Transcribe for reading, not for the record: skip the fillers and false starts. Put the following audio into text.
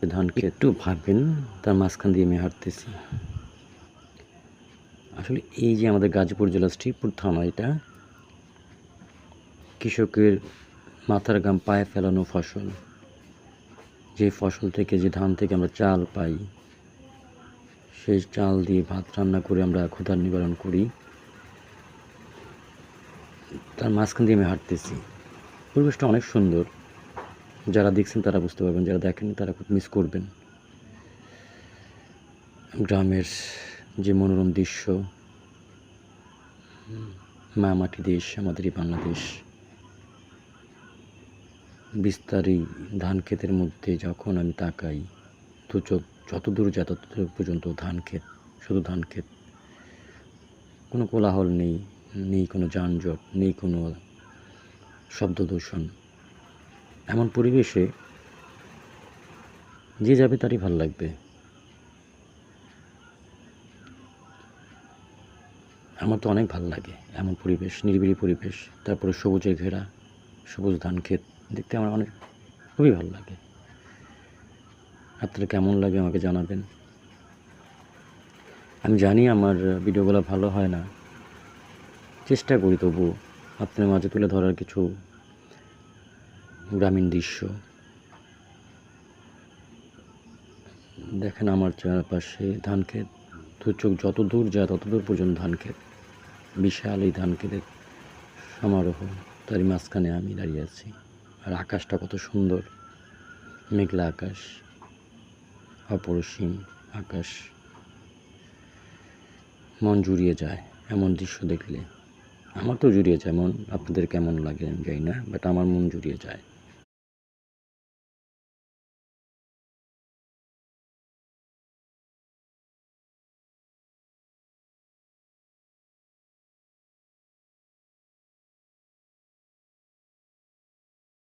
ধানকে একটু ভাববেন, তার মাঝখান দিয়ে আমি হাঁটতেছি। আসলে এই যে আমাদের গাজীপুর জেলা শ্রীপুর থানা, এটা কৃষকের মাথার ঘাম পায়ে ফেলানো ফসল। যে ফসল থেকে, যে ধান থেকে আমরা চাল পাই, সেই চাল দিয়ে ভাত রান্না করে আমরা ক্ষুধার নিবারণ করি। তার মাঝখান দিয়ে আমি হাঁটতেছি। পরিবেশটা অনেক সুন্দর। যারা দেখছেন তারা বুঝতে পারবেন, যারা দেখেননি তারা খুব মিস করবেন। গ্রামের যে মনোরম দৃশ্য, মাটি দেশ আমাদের এই বাংলাদেশ। বিস্তারী ধান ক্ষেতের মধ্যে যখন আমি তাকাই, তো যত দূর যায় তত পর্যন্ত ধান ক্ষেত, শুধু ধান ক্ষেত। কোনো কোলাহল নেই, নেই কোনো যানজট, নেই কোনো শব্দ দূষণ। এমন পরিবেশে যে যাবে তারই ভাল লাগবে। আমার তো অনেক ভাল লাগে এমন পরিবেশ, নিরিবিলি পরিবেশ, তারপরে সবুজে ঘেরা, সবুজ ধান ক্ষেত দেখতে আমার অনেক খুবই ভালো লাগে। আপনার কেমন লাগে আমাকে জানাবেন। আমি জানি আমার ভিডিওগুলো ভালো হয় না, চেষ্টা করি তবু আপনার মাঝে তুলে ধরার কিছু গ্রামীণ দৃশ্য। দেখেন আমার চারপাশে ধান ক্ষেত, চোখ যত দূর যায় তত দূর পর্যন্ত ধান ক্ষেত। বিশাল এই ধান ক্ষেতের সমারোহ, তারই মাঝখানে আমি দাঁড়িয়ে আছি। আর আকাশটা কত সুন্দর, মেঘলা আকাশ, অপরিসীম আকাশ। মন জুড়িয়ে যায় এমন দৃশ্য দেখলে। আমার তো জুড়িয়ে যায় মন, আপনাদের কেমন লাগে আমি জানি না, বাট আমার মন জুড়িয়ে যায়।